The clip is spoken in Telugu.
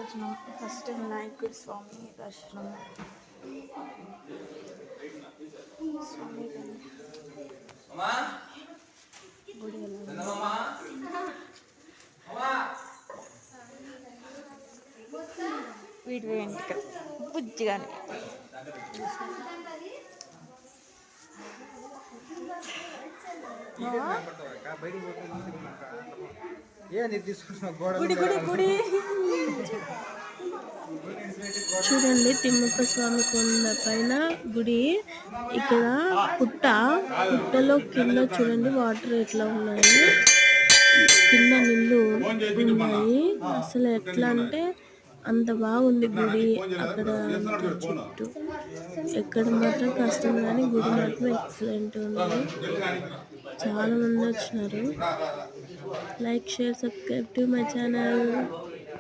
వచ్చినాం. ఫస్ట్ వినాయకుడి స్వామి దర్శనం. స్వామి గుడి వీడి వెంట్రుక బుజ్జిగానే. గుడి గుడి గుడి చూడండి, తిమ్మప్ప స్వామి కొండ పైన గుడి. ఇక్కడ పుట్టలో కింద చూడండి వాటర్ ఎట్లా ఉన్నాయి, కింద నీళ్ళు ఉన్నాయి. అసలు ఎట్లా అంటే అంత బాగుంది గుడి. అక్కడ చుట్టూ ఎక్కడ మాత్రం కష్టం కానీ గుడి మాత్రం ఎక్సలెంట్ ఉంది. చాలా మంది వచ్చినారు. Like, share, subscribe to my channel.